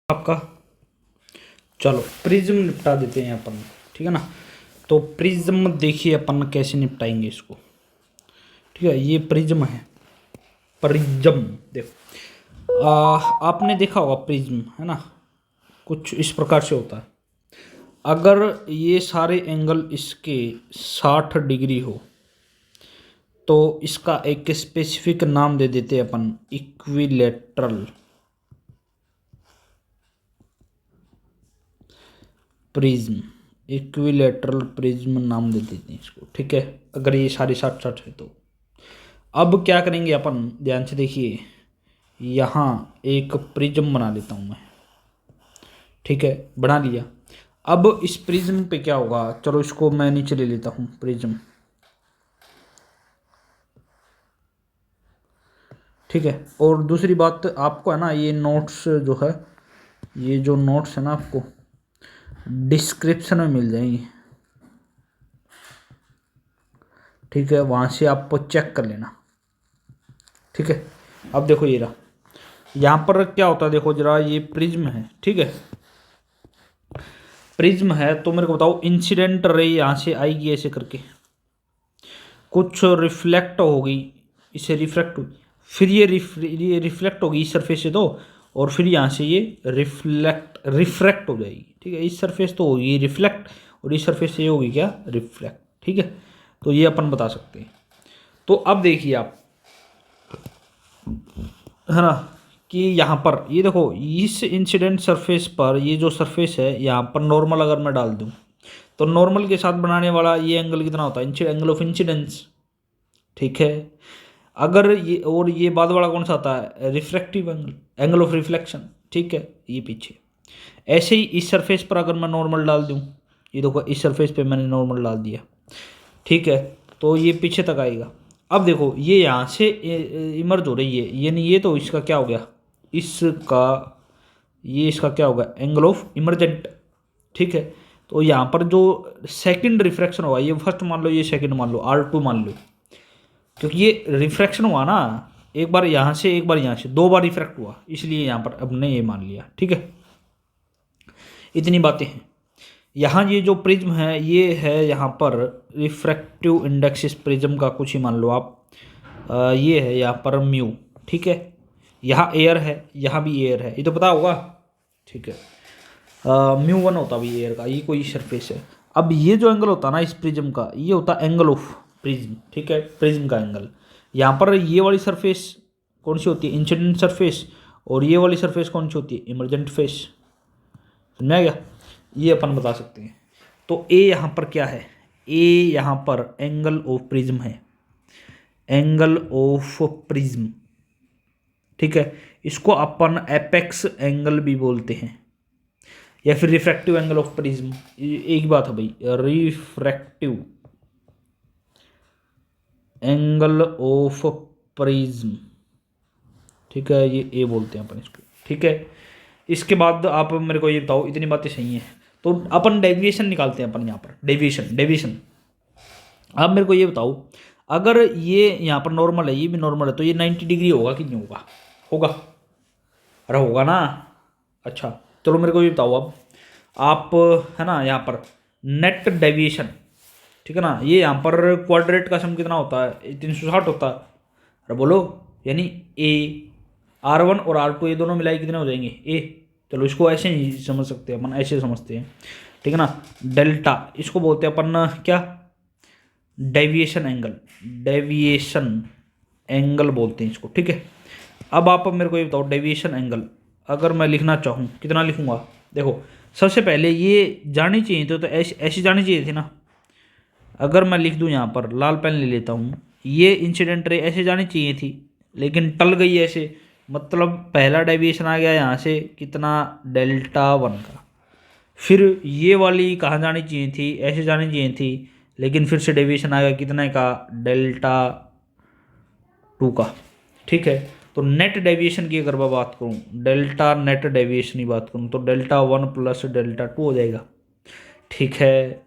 आपका। चलो प्रिज्म निपटा देते हैं अपन, ठीक है ना। तो प्रिज्म देखिए अपन कैसे निपटाएंगे इसको, ठीक है। ये प्रिज्म है, प्रिज्म देखो, आपने देखा होगा प्रिज्म, है ना, कुछ इस प्रकार से होता है। अगर ये सारे एंगल इसके 60 डिग्री हो तो इसका एक स्पेसिफिक नाम दे देते हैं अपन, इक्विलेटरल प्रिज्म। इक्विलेटरल प्रिज्म नाम दे देते हैं इसको, ठीक है, अगर ये सारे 60 है तो। अब क्या करेंगे अपन, ध्यान से देखिए, यहाँ एक प्रिज्म बना लेता हूँ मैं, ठीक है, बना लिया। अब इस प्रिज्म पे क्या होगा, चलो इसको मैं नीचे ले लेता हूँ प्रिज्म, ठीक है। और दूसरी बात आपको है ना, ये नोट्स जो है, ये जो नोट्स है ना आपको डिस्क्रिप्शन में मिल जाएंगे, ठीक है, वहाँ से आप चेक कर लेना, ठीक है। अब देखो ये रहा, यहाँ पर क्या होता है देखो जरा, ये प्रिज्म है, ठीक है, प्रिज्म है। तो मेरे को बताओ, इंसिडेंट रे यहाँ से आएगी ऐसे करके, कुछ रिफ्लेक्ट होगी, इसे रिफ्लेक्ट होगी, फिर ये रिफ्लेक्ट होगी इस सरफेस से तो, और फिर यहाँ से ये रिफ्रैक्ट हो जाएगी, ठीक है। इस सरफेस तो होगी रिफ्लेक्ट, और इस सरफेस से ये होगी क्या, रिफ्लेक्ट, ठीक है। तो ये अपन बता सकते हैं। तो अब देखिए आप, है ना, कि यहाँ पर ये देखो, इस इंसिडेंट सरफेस पर ये जो सरफेस है, यहाँ पर नॉर्मल अगर मैं डाल दूँ तो नॉर्मल के साथ बनाने वाला ये एंगल कितना होता है, एंगल ऑफ इंसिडेंस, ठीक है। अगर ये, और ये बाद वाला कौन सा आता है, refractive angle, angle of reflection, ठीक है, ये पीछे। ऐसे ही इस सरफेस पर अगर मैं नॉर्मल डाल दूँ, ये देखो इस सरफेस पे मैंने नॉर्मल डाल दिया, ठीक है, तो ये पीछे तक आएगा। अब देखो ये यहाँ से इमर्ज हो रही है, यानी ये तो इसका क्या हो गया, इसका, ये इसका क्या होगा, एंगल ऑफ इमरजेंट, ठीक है। तो यहाँ पर जो सेकंड रिफ्रैक्शन होगा, ये फर्स्ट मान लो, ये सेकंड मान लो, R2 मान लो, क्योंकि ये रिफ्रैक्शन हुआ ना, एक बार यहाँ से एक बार यहाँ से, दो बार रिफ्रैक्ट हुआ, इसलिए यहाँ पर अब ने ये मान लिया, ठीक है। इतनी बातें हैं। यहाँ ये जो प्रिज्म है, ये है यहाँ पर रिफ्रैक्टिव इंडेक्स इस प्रिज्म का, कुछ ही मान लो आप, ये है यहाँ पर म्यू, ठीक है। यहाँ एयर है, यहाँ भी एयर है, ये तो पता होगा, ठीक है। μ1 होता भी एयर का, ये कोई सरफेस है। अब ये जो एंगल होता है ना इस प्रिज्म का, ये होता एंगल ऑफ प्रिज्म, ठीक है, प्रिज्म का एंगल। यहाँ पर ये वाली सरफेस कौन सी होती है, इंसिडेंट सरफेस, और ये वाली सरफेस कौन सी होती है, इमरजेंट फेस, समझ में आ गया। ये अपन बता सकते हैं। तो ए यहाँ पर क्या है, ए यहाँ पर एंगल ऑफ प्रिज्म है, एंगल ऑफ प्रिज्म, ठीक है। इसको अपन एपेक्स एंगल भी बोलते हैं, या फिर रिफ्रैक्टिव एंगल ऑफ प्रिज्म, एक बात है भाई, रिफ्रैक्टिव एंगल ऑफ प्रिज्म, ठीक है, ये ए बोलते हैं अपन इसको, ठीक है। इसके बाद आप मेरे को ये बताओ, इतनी बातें सही हैं, तो अपन डेविएशन निकालते हैं अपन यहाँ पर, डेविएशन। आप मेरे को ये बताओ, अगर ये यहाँ पर नॉर्मल है, ये भी नॉर्मल है, तो ये 90 डिग्री होगा कि नहीं होगा, होगा, अरे होगा ना। अच्छा चलो मेरे को ये बताओ अब आप, है ना, यहाँ पर नेट डेविएशन, ठीक है ना, ये यहाँ पर क्वाड्रेट का सम कितना होता है, 360 होता है, अरे बोलो, यानी ए R1 और R2 ये दोनों मिलाई कितने हो जाएंगे, ए। चलो इसको ऐसे ही समझ सकते हैं अपन, ऐसे समझते हैं, ठीक है ना। डेल्टा इसको बोलते हैं अपन क्या, डेविएशन एंगल बोलते हैं इसको, ठीक है। अब आप मेरे को ये बताओ, डेविएशन एंगल अगर मैं लिखना चाहूँ कितना लिखूँगा, देखो सबसे पहले ये जानी चाहिए तो ऐसी जानी चाहिए थी ना। अगर मैं लिख दूँ यहाँ पर, लाल पेन ले लेता हूँ, ये इंसिडेंट रे ऐसे जानी चाहिए थी, लेकिन टल गई ऐसे, मतलब पहला डेविएशन आ गया यहाँ से कितना, Δ1 का। फिर ये वाली कहाँ जानी चाहिए थी, ऐसे जानी चाहिए थी, लेकिन फिर से डेविएशन आ गया कितने का, Δ2 का, ठीक है। तो नेट डेविएशन की अगर मैं बात करूँ, डेल्टा नेट डेविएशन की बात करूँ, तो Δ1 प्लस Δ2 हो जाएगा, ठीक है।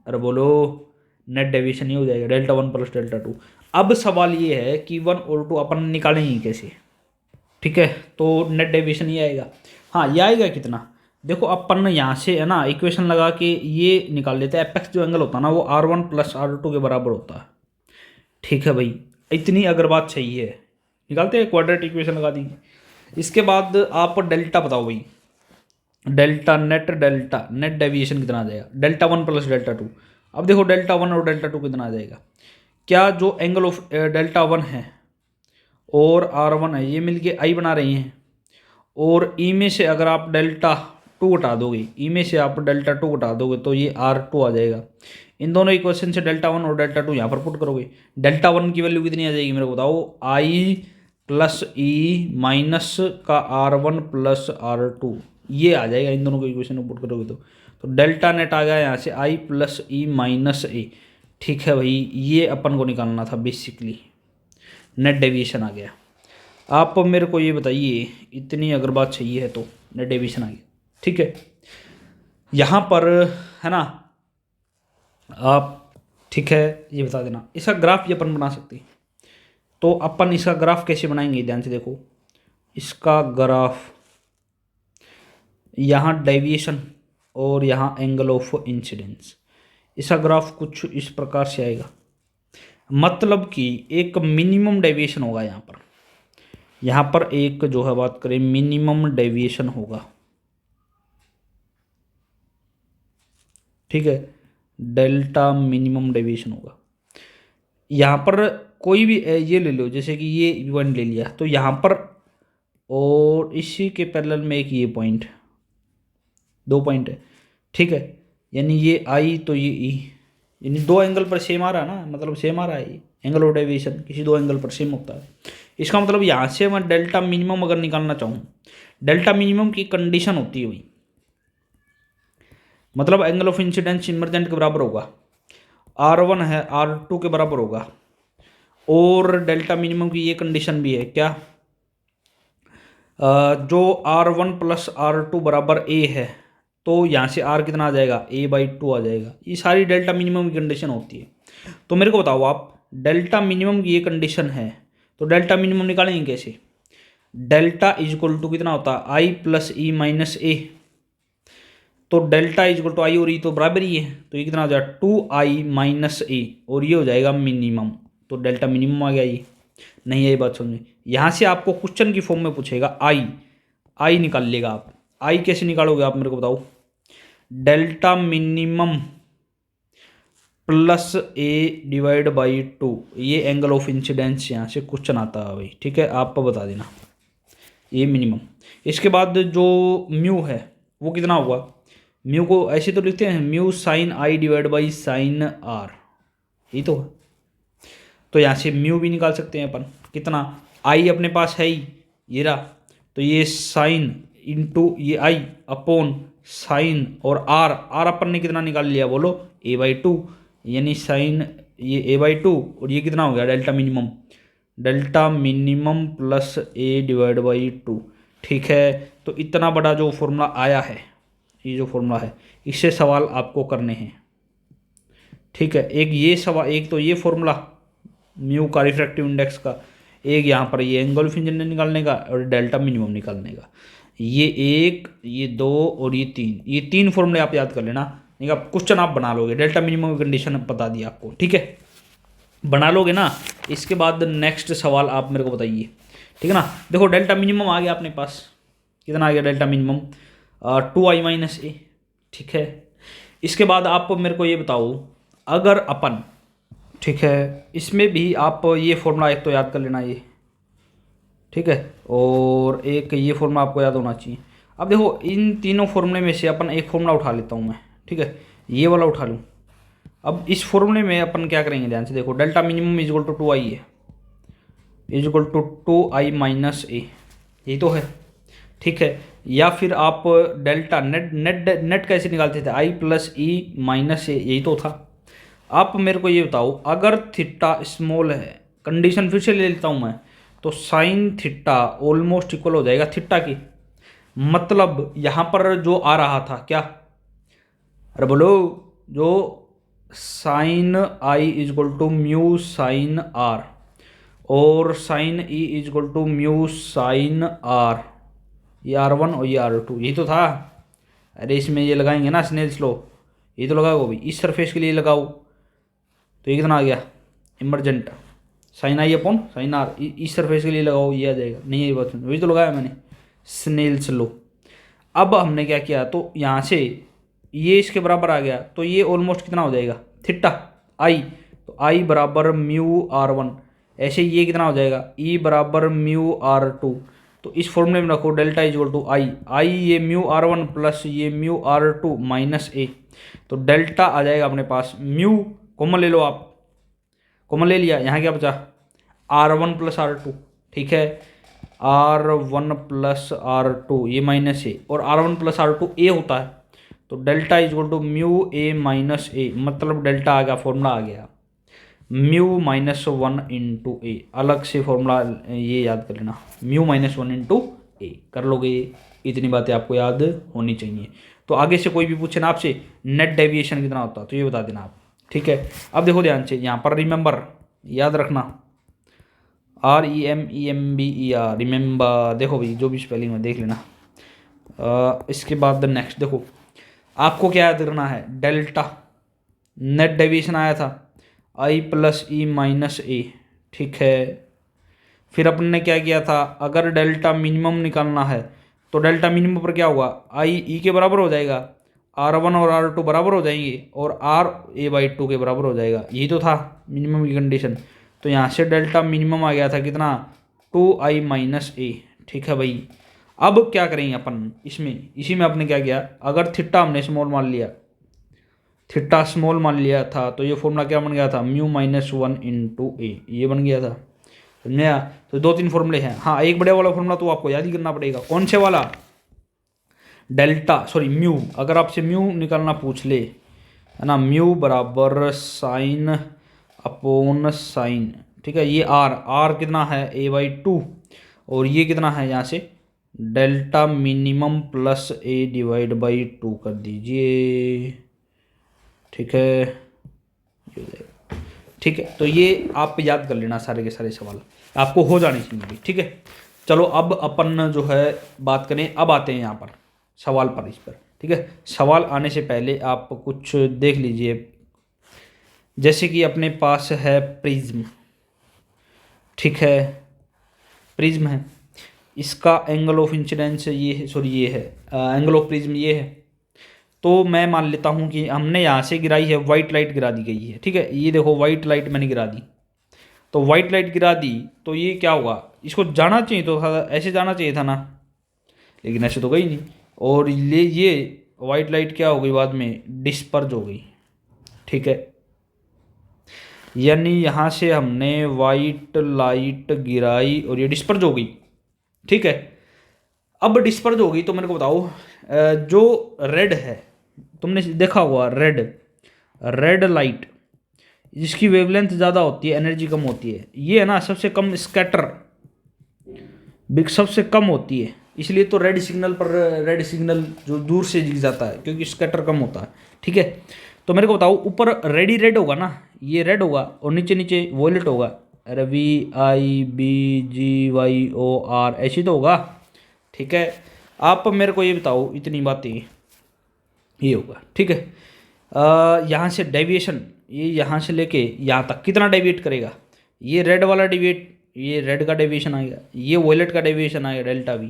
अरे बोलो, नेट डेविएशन ही हो जाएगा, Δ1 प्लस Δ2। अब सवाल ये है कि 1 और 2 अपन निकालेंगे कैसे, ठीक है। तो नेट डेविएशन ही आएगा। हाँ ये आएगा कितना, देखो अपन यहाँ से है ना इक्वेशन लगा के ये निकाल लेते हैं, एपेक्स जो एंगल होता है ना वो R1 + R2 के बराबर होता है। ठीक है भाई, इतनी अगर बात सही है निकालते हैं, क्वाड्रेटिक इक्वेशन लगा दी। इसके बाद आप डेल्टा बताओ भाई, डेल्टा नेट डेविएशन कितना आ जाएगा, डेल्टा 1 + डेल्टा 2। अब देखो डेल्टा 1 और डेल्टा 2 कितना आ जाएगा, क्या जो एंगल ऑफ डेल्टा 1 है और R1 है ये मिलके आई बना रही हैं, और ई में से अगर आप डेल्टा 2 घटा दोगे, ई में से आप डेल्टा 2 घटा दोगे तो ये R2 आ जाएगा। इन दोनों इक्वेशन से डेल्टा 1 और डेल्टा 2 यहाँ पर पुट करोगे, डेल्टा 1 की वैल्यू कितनी आ जाएगी मेरे को बताओ, I + E माइनस का R1 + R2 ये आ जाएगा, इन दोनों को इक्वेशन में पुट करोगे तो डेल्टा नेट आ गया यहाँ से I + E - A। ठीक है भाई, ये अपन को निकालना था बेसिकली, नेट डेविएशन आ गया। आप मेरे को ये बताइए, इतनी अगर बात सही है तो नेट डेविएशन आ गया। ठीक है, यहाँ पर है ना आप, ठीक है ये बता देना, इसका ग्राफ ये अपन बना सकते हैं। तो अपन इसका ग्राफ कैसे बनाएंगे, ध्यान से देखो, इसका ग्राफ यहाँ डेविएशन और यहाँ एंगल ऑफ इंसिडेंस, इसका ग्राफ कुछ इस प्रकार से आएगा। मतलब कि एक मिनिमम डेविएशन होगा यहाँ पर एक जो है बात करें मिनिमम डेविएशन होगा। ठीक है, डेल्टा मिनिमम डेविएशन होगा यहाँ पर, कोई भी ये ले लो, जैसे कि ये पॉइंट ले लिया तो यहाँ पर, और इसी के पैरेलल में एक ये पॉइंट, 2 पॉइंट है। ठीक है, यानी ये आई तो ये ई, यानी 2 एंगल पर सेम आ रहा है ना, मतलब सेम आ रहा है, एंगल ऑफ डेविएशन किसी 2 एंगल पर सेम होता है। इसका मतलब यहाँ से मैं डेल्टा मिनिमम अगर निकालना चाहूँ, डेल्टा मिनिमम की कंडीशन होती है भाई, मतलब एंगल ऑफ इंसिडेंस इमरजेंट के बराबर होगा, R1 है R2 के बराबर होगा, और डेल्टा मिनिमम की ये कंडीशन भी है क्या, जो R1 + R2 = A है, तो यहाँ से R कितना आ जाएगा, A/2 आ जाएगा। ये सारी डेल्टा मिनिमम की कंडीशन होती है। तो मेरे को बताओ आप, डेल्टा मिनिमम की ये कंडीशन है तो डेल्टा मिनिमम निकालेंगे कैसे, डेल्टा = कितना होता है, I + E - A। तो डेल्टा = I और E तो बराबर ही है, तो ये कितना हो जाएगा 2I - A, और ये हो जाएगा मिनिमम। तो डेल्टा मिनिमम आ गया। ये नहीं है, ये बात समझे। यहाँ से आपको क्वेश्चन की फॉर्म में पूछेगा आई निकाल लेगा आप। आई कैसे निकालोगे आप मेरे को बताओ, डेल्टा मिनिमम + A/2, ये एंगल ऑफ इंसिडेंस यहाँ से क्वेश्चन आता है भाई। ठीक है, आप बता देना ये मिनिमम। इसके बाद जो म्यू है वो कितना होगा, म्यू को ऐसे तो लिखते हैं, mu sin I/ sin R, यही तो है। तो यहाँ से म्यू भी निकाल सकते हैं अपन, कितना, आई अपने पास है ही, ये रहा, तो ये साइन इंटू ये आई अपॉन साइन, और आर अपन ने कितना निकाल लिया बोलो, A/2, यानी साइन ये A/2, और ये कितना हो गया डेल्टा मिनिमम + A/2। ठीक है, तो इतना बड़ा जो फॉर्मूला आया है, ये जो फॉर्मूला है, इससे सवाल आपको करने हैं। ठीक है, एक ये सवाल, एक तो ये फॉर्मूला म्यू का रिफ्रैक्टिव इंडेक्स का, एक यहाँ पर ये एंगल ऑफ इंसिडेंस निकालने का, और डेल्टा मिनिमम निकालने का। ये 1, ये 2 और ये 3, ये 3 फॉर्मूले आप याद कर लेना, नहीं आप क्वेश्चन आप बना लोगे। डेल्टा मिनिमम की कंडीशन बता दी आपको, ठीक है, बना लोगे ना। इसके बाद नेक्स्ट सवाल आप मेरे को बताइए, ठीक है ना। देखो डेल्टा मिनिमम आ गया अपने पास, कितना आ गया डेल्टा मिनिमम, 2I - A। ठीक है, इसके बाद आप मेरे को ये बताओ, अगर अपन, ठीक है, इसमें भी आप ये फॉर्मूला एक तो याद कर लेना ये, ठीक है, और एक ये फॉर्मूला आपको याद होना चाहिए। अब देखो इन तीनों फॉर्मूले में से अपन एक फॉर्मूला उठा लेता हूँ मैं, ठीक है, ये वाला उठा लूँ। अब इस फॉर्मूले में अपन क्या करेंगे, ध्यान से देखो, डेल्टा मिनिमम = 2I है, = 2I - A, यही तो है। ठीक है, या फिर आप डेल्टा नेट कैसे निकालते थे, I + E - A, यही तो था। आप मेरे को ये बताओ, अगर थीटा स्मॉल है, कंडीशन फिर से ले लेता हूँ मैं, तो साइन थीटा ऑलमोस्ट इक्वल हो जाएगा थीटा की, मतलब यहाँ पर जो आ रहा था क्या, अरे बोलो, जो sine I = mu sine R और sine E = mu sine R, ये R1 और ये R2, यही तो था। अरे इसमें ये लगाएंगे ना स्नेल्स लॉ, ये तो लगाओ भी, इस सरफेस के लिए लगाओ तो ये कितना आ गया emergent sine i upon sine r, इस सरफेस के लिए लगाओ ये आ जाएगा। नहीं ये बात वही तो लगाया मैंने, स्नेल्स लॉ। अब हमने क्या किया, तो यहाँ से ये इसके बराबर आ गया, तो ये ऑलमोस्ट कितना हो जाएगा थीटा आई, तो आई बराबर म्यू R1। ऐसे ये कितना हो जाएगा ई बराबर म्यू R2। तो इस फॉर्मूले में रखो डेल्टा इजल टू आई, आई ये म्यू R1 प्लस ये म्यू R2 माइनस ए, तो डेल्टा आ जाएगा अपने पास म्यू, कॉमन ले लो आप, कॉमन ले लिया, यहाँ क्या बचा R1 प्लस R2, ठीक है R1 प्लस R2 ये माइनस ए, और R1 प्लस R2 ए होता है, तो delta equal to mu A minus A, मतलब डेल्टा आ गया, फॉर्मूला आ गया म्यू माइनस 1 इंटू ए। अलग से फॉर्मूला ये याद कर लेना, म्यू माइनस 1 इंटू ए, कर लोगे, इतनी बातें आपको याद होनी चाहिए। तो आगे से कोई भी पूछे ना आपसे नेट डेविएशन कितना होता है तो ये बता देना आप, ठीक है। अब देखो ध्यान से, यहाँ पर रिमेंबर याद रखना, REMEMBER रिमेंबर, देखो भाई जो भी स्पेलिंग में देख लेना। इसके बाद नेक्स्ट देखो, आपको क्या याद करना है, डेल्टा नेट डेविएशन आया था आई प्लस ई माइनस ए, ठीक है। फिर अपन ने क्या किया था, अगर डेल्टा मिनिमम निकालना है तो डेल्टा मिनिमम पर क्या होगा, आई ई के बराबर हो जाएगा, R1 और R2 बराबर हो जाएंगे, और R A/2 के बराबर हो जाएगा, यही तो था मिनिमम की कंडीशन। तो यहाँ से डेल्टा मिनिमम आ गया था कितना 2i माइनस ए, ठीक है भाई। अब क्या करेंगे अपन इसमें, इसी में आपने क्या किया, अगर थीटा हमने स्मॉल मान लिया, थीटा स्मॉल मान लिया था, तो ये फॉर्मूला क्या बन गया था म्यू माइनस 1 इंटू ए, ये बन गया था, समझा। तो 2-3 फॉर्मूले हैं। हाँ एक बड़े वाला फॉर्मूला तो आपको याद ही करना पड़ेगा, कौन से वाला, डेल्टा सॉरी म्यू, अगर आपसे म्यू निकालना पूछ ले है ना, म्यू बराबर साइन अपॉन साइन, ठीक है। ये आर कितना है A/2, और ये कितना है यहाँ से delta minimum plus A divide by 2 कर दीजिए, ठीक है, ठीक है। तो ये आप याद कर लेना, सारे के सारे सवाल आपको हो जाने चाहिए, ठीक है। चलो अब अपन जो है बात करें, अब आते हैं यहाँ पर सवाल पर, इस पर, ठीक है। सवाल आने से पहले आप कुछ देख लीजिए, जैसे कि अपने पास है प्रिज्म, ठीक है, प्रिज्म है, इसका एंगल ऑफ इंसिडेंस ये है, सॉरी ये है एंगल ऑफ प्रिज्म ये है। तो मैं मान लेता हूँ कि हमने यहाँ से गिराई है, वाइट लाइट गिरा दी गई है, ठीक है। ये देखो वाइट लाइट मैंने गिरा दी, तो वाइट लाइट गिरा दी, तो ये क्या हुआ, इसको जाना चाहिए तो था, ऐसे जाना चाहिए था ना, लेकिन ऐसे तो गई नहीं, और ये वाइट लाइट क्या हो गई बाद में डिस्पर्ज हो गई, ठीक है। यानी यहाँ से हमने वाइट लाइट गिराई और ये डिस्पर्ज हो गई, ठीक है। अब डिस्पर्ज हो गई तो मेरे को बताओ, जो रेड है, तुमने देखा होगा रेड लाइट, जिसकी वेवलेंथ ज़्यादा होती है एनर्जी कम होती है, ये है ना सबसे कम स्कैटर, सबसे कम होती है, इसलिए तो रेड सिग्नल पर, रेड सिग्नल जो दूर से दिख जाता है क्योंकि स्कैटर कम होता है, ठीक है। तो मेरे को बताओ, ऊपर रेड होगा ना, ये रेड होगा, और नीचे नीचे वॉयलेट होगा, अरे VIBGYOR ऐसी तो होगा, ठीक है। आप मेरे को ये बताओ, इतनी बातें ये होगा, ठीक है। यहाँ से डेविएशन, ये यहाँ से लेके यहाँ तक कितना डेविएट करेगा, ये रेड वाला डेविएट, ये रेड का डेविएशन आएगा, ये वॉयलेट का डेविएशन आएगा डेल्टा V,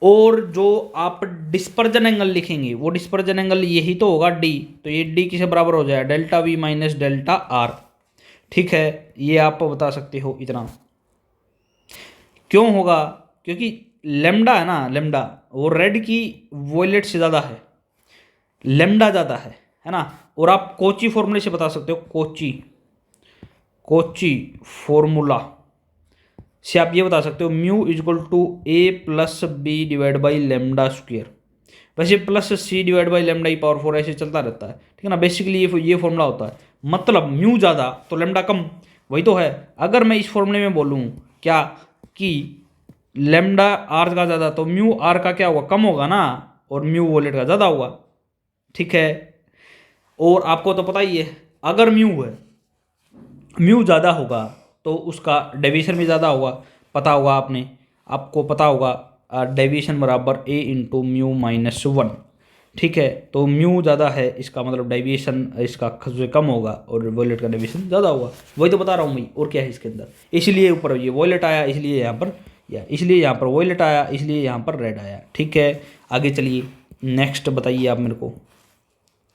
और जो आप डिस्पर्जन एंगल लिखेंगे वो डिस्पर्जन एंगल यही तो होगा D, तो ये D किसे बराबर हो जाएगा delta V minus delta R, ठीक है। ये आप बता सकते हो इतना, क्यों होगा, क्योंकि लेमडा है ना, लेमडा वो रेड की वॉयलेट से ज़्यादा है, लेमडा ज़्यादा है ना। और आप कोची फॉर्मूले से बता सकते हो, कोची फॉर्मूला से आप ये बता सकते हो mu equal to A plus B divide by lambda square, वैसे plus C divide by lambda power 4 ऐसे चलता रहता है, ठीक है ना। बेसिकली ये फॉर्मूला होता है, मतलब म्यू ज़्यादा तो लेमडा कम, वही तो है। अगर मैं इस फॉर्मूले में बोलूँ क्या कि लेमडा R का ज़्यादा, तो म्यू R का क्या होगा, कम होगा ना, और म्यू वॉलेट का ज़्यादा होगा, ठीक है। और आपको तो पता ही है, अगर म्यू ज़्यादा होगा तो उसका डेविएशन भी ज़्यादा होगा, पता होगा आपको पता होगा डेविएशन बराबर A into mu minus one. ठीक है, तो म्यू ज़्यादा है, इसका मतलब डेविएशन इसका से कम होगा और वॉयलेट का डेविएशन ज़्यादा होगा। वही तो बता रहा हूँ मैं, और क्या है इसके अंदर। इसलिए ऊपर ये वॉयलेट आया, इसलिए यहाँ पर इसलिए यहाँ पर वॉयलेट आया, इसलिए यहाँ पर रेड आया। ठीक है, आगे चलिए नेक्स्ट बताइए आप मेरे को,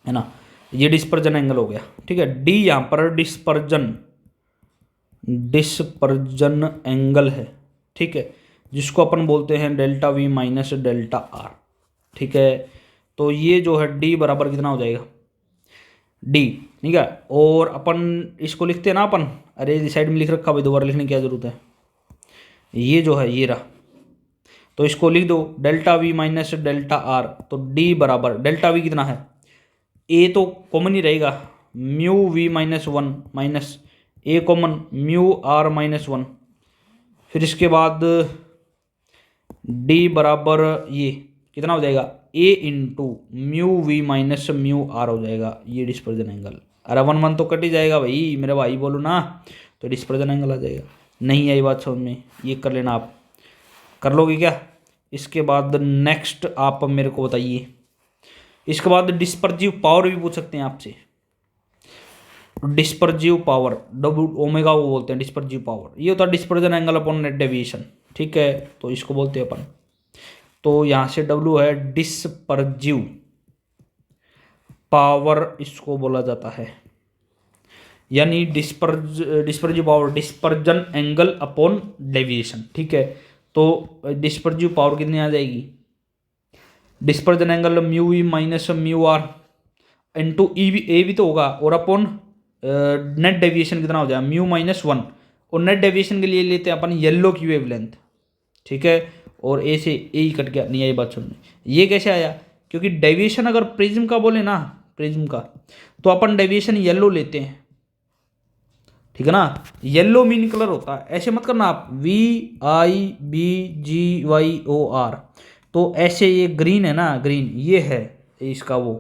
है ना। ये डिस्पर्जन एंगल हो गया। ठीक है, डी यहाँ पर डिस्पर्जन एंगल है। ठीक है, जिसको अपन बोलते हैं delta V minus delta are. ठीक है, तो ये जो है डी बराबर कितना हो जाएगा, डी। ठीक है, और अपन इसको लिखते हैं ना अपन, अरे इस साइड में लिख रखा भाई, दोबारा लिखने की क्या जरूरत है। ये जो है ये रहा, तो इसको लिख दो delta V minus delta R. तो डी बराबर डेल्टा वी कितना है, ए तो कॉमन ही रहेगा, mu we minus one minus A common mu R minus one. फिर इसके बाद डी बराबर ये कितना हो जाएगा, A into mu we minus mu R हो जाएगा। ये डिस्पर्जन एंगल, अरे वन वन तो कट ही जाएगा भाई, मेरे भाई बोलो ना, तो डिस्पर्जन एंगल आ जाएगा। नहीं आई बात समझ में, ये कर लेना आप, कर लोगे क्या। इसके बाद नेक्स्ट आप मेरे को बताइए, इसके बाद डिस्पर्जिव पावर भी पूछ सकते हैं आपसे। डिस्पर्जिव पावर डब्ल्यू ओमेगा वो बोलते हैं डिस्पर्जिव पावर, ये होता है dispersion angle upon net deviation. ठीक है, तो इसको बोलते हैं अपन, तो यहाँ से डब्ल्यू है डिस्पर्जिव पावर, इसको बोला जाता है, यानी dispersive power dispersion angle upon deviation. ठीक है, तो डिस्पर्जिव पावर कितनी आ जाएगी, dispersion angle mu we minus mu R into E भी, ए भी तो होगा, और अपॉन नेट डेविएशन कितना हो जाएगा, म्यू माइनस वन। और नेट डेविएशन के लिए लेते हैं अपन येलो की वेवलेंथ। ठीक है, और ए से ए ही कट गया, नहीं आई बात सुनने। ये कैसे आया, क्योंकि डेविएशन अगर प्रिज्म का बोले ना, प्रिज्म का, तो अपन डेविएशन येलो लेते हैं। ठीक है ना, येलो मीन कलर होता है, ऐसे मत करना आप VIBGYOR, तो ऐसे ये ग्रीन है ना, ग्रीन ये है इसका, वो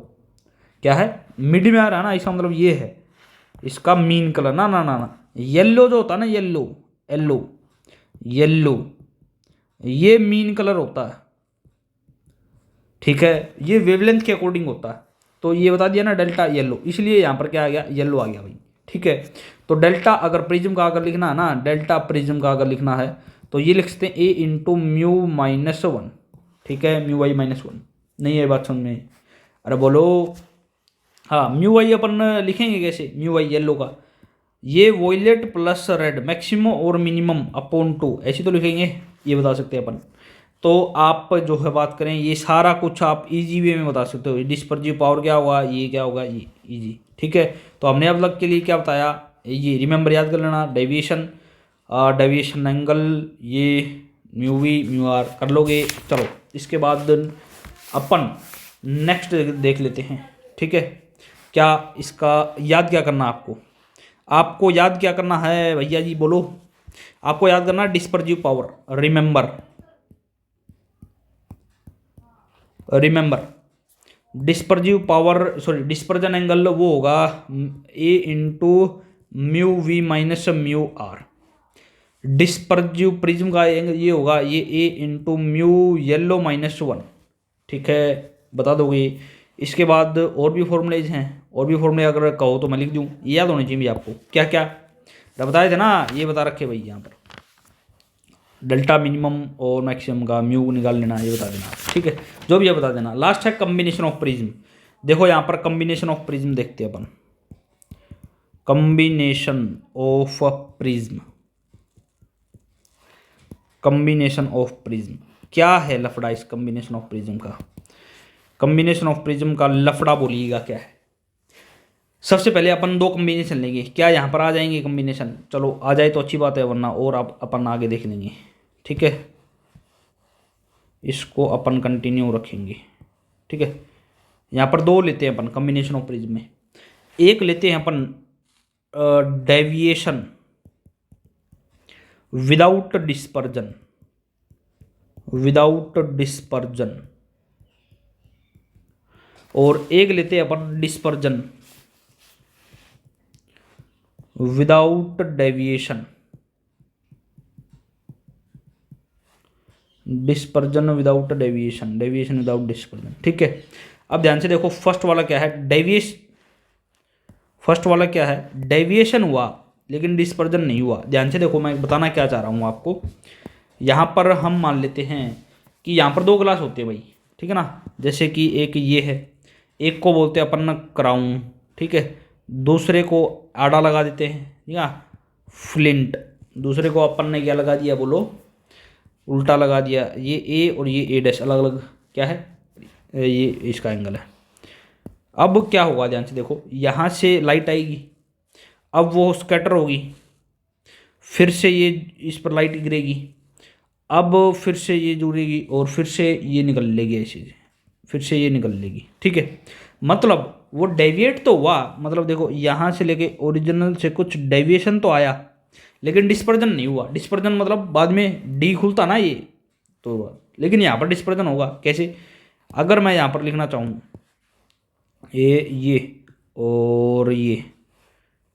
क्या है मिड में आ रहा है ना, इसका मतलब ये है इसका मीन कलर। ना ना ना ना, येलो जो होता है ना, येलो येलो येलो, ये मीन कलर होता है। ठीक है, ये वेवलेंथ के अकॉर्डिंग होता है, तो ये बता दिया ना डेल्टा येलो, इसलिए यहाँ पर क्या आ गया, येलो आ गया भाई। ठीक है, तो डेल्टा अगर प्रिज्म का अगर लिखना है ना, डेल्टा प्रिज्म का अगर लिखना है तो ये लिख सकते हैं ए इंटू म्यू माइनस वन। ठीक है, म्यू वाई माइनस वन। नहीं है बात समझ में, अरे बोलो। हाँ, म्यू वाई अपन लिखेंगे कैसे, म्यू वाई येलो का, ये वॉयलेट प्लस रेड मैक्सिमम और मिनिमम अपॉन टू, ऐसे तो लिखेंगे, ये बता सकते हैं अपन। तो आप जो है बात करें, ये सारा कुछ आप इजी वे में बता सकते हो, डिस्पर्जिव पावर क्या होगा, ये क्या होगा, ये इजी। ठीक है, तो हमने अब तक के लिए क्या बताया, ये रिमेंबर याद कर लेना, डेविएशन डेविएशन एंगल, ये म्यू वी म्यू आर कर लोगे। चलो इसके बाद अपन नेक्स्ट देख लेते हैं। ठीक है, क्या इसका याद क्या करना आपको, आपको याद क्या करना है भैया जी बोलो, आपको याद करना है dispersive power. Remember dispersive power, sorry dispersion angle वो होगा A into mu we minus mu R. Dispersive prism का एंगल ये होगा, ये A into mu yellow minus one. ठीक है, बता दोगे। इसके बाद और भी फॉर्मूलेज हैं, और भी फॉर्मूले अगर कहो तो मैं लिख दूँ, ये याद होने चाहिए आपको। क्या क्या बताए थे ना, ये बता रखे भाई, यहाँ पर डेल्टा मिनिमम और मैक्सिमम का म्यू निकाल लेना, ये बता देना। ठीक है, जो भी ये बता देना। लास्ट है कम्बिनेशन ऑफ प्रिज्म। देखो यहाँ पर कम्बिनेशन ऑफ प्रिज्म देखते हैं अपन, combination of prism, combination of prism क्या है लफड़ा इस कम्बिनेशन ऑफ प्रिज्म का, कम्बिनेशन ऑफ प्रिज्म का लफड़ा बोलिएगा क्या है। सबसे पहले अपन दो कम्बिनेशन लेंगे, क्या यहाँ पर आ जाएंगे कम्बिनेशन, चलो आ जाए तो अच्छी बात है, वरना और आप अपन आगे देख लेंगे। ठीक है, इसको अपन कंटिन्यू रखेंगे। ठीक है, यहाँ पर दो लेते हैं अपन कम्बिनेशन ऑफ प्रिज्म में। एक लेते हैं अपन deviation without dispersion, without dispersion, और एक लेते हैं अपन dispersion without deviation, dispersion without deviation, deviation without dispersion. ठीक है, अब ध्यान से देखो, फर्स्ट वाला क्या है, फर्स्ट वाला क्या है, डेविएशन हुआ लेकिन डिस्पर्जन नहीं हुआ। ध्यान से देखो, मैं बताना क्या चाह रहा हूँ आपको। यहाँ पर हम मान लेते हैं कि यहाँ पर दो ग्लास होते हैं भाई, ठीक है ना। जैसे कि एक ये है, एक को बोलते हैं अपन क्राउन, ठीक है, दूसरे को आड़ा लगा देते हैं, ठीक है, फ्लिंट। दूसरे को अपन ने क्या लगा दिया, बोलो, उल्टा लगा दिया। ये ए और ये ए डैश अलग अलग क्या है, ये इसका एंगल है। अब क्या होगा, ध्यान से देखो, यहाँ से लाइट आएगी, अब वो स्कैटर होगी, फिर से ये इस पर लाइट गिरेगी, अब फिर से ये जुड़ेगी और फिर से ये निकल लेगी, ऐसे फिर से ये निकल लेगी। ठीक है, मतलब वो डेविएट तो हुआ, मतलब देखो यहाँ से लेके ओरिजिनल से कुछ डेविएशन तो आया लेकिन डिस्पर्जन नहीं हुआ। डिस्पर्जन मतलब बाद में डी खुलता ना ये तो, लेकिन यहाँ पर डिस्पर्जन होगा। कैसे, अगर मैं यहाँ पर लिखना चाहूँ ये और ये,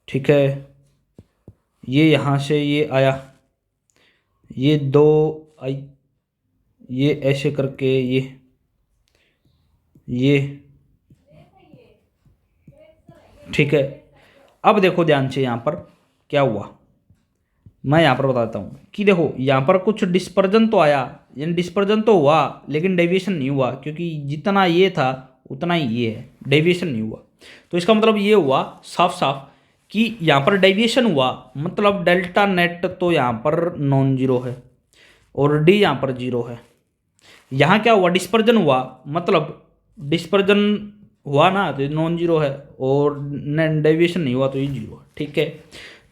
ठीक है, ये यहाँ से ये आया, ये दो आई, ये ऐसे करके ये ठीक है। अब देखो ध्यान से यहाँ पर क्या हुआ, मैं यहाँ पर बताता हूँ कि देखो यहाँ पर कुछ डिस्पर्जन तो आया, यानी डिस्पर्जन तो हुआ लेकिन डेविएशन नहीं हुआ, क्योंकि जितना ये था उतना ही ये है, डेविएशन नहीं हुआ। तो इसका मतलब ये हुआ साफ साफ कि यहाँ पर डेविएशन हुआ, मतलब डेल्टा नेट तो यहाँ पर नॉन जीरो है और डी यहाँ पर जीरो है। यहाँ क्या हुआ, डिस्पर्जन हुआ, मतलब डिस्पर्जन हुआ ना तो नॉन जीरो है, और डेविएशन नहीं हुआ तो ये जीरो है। ठीक है,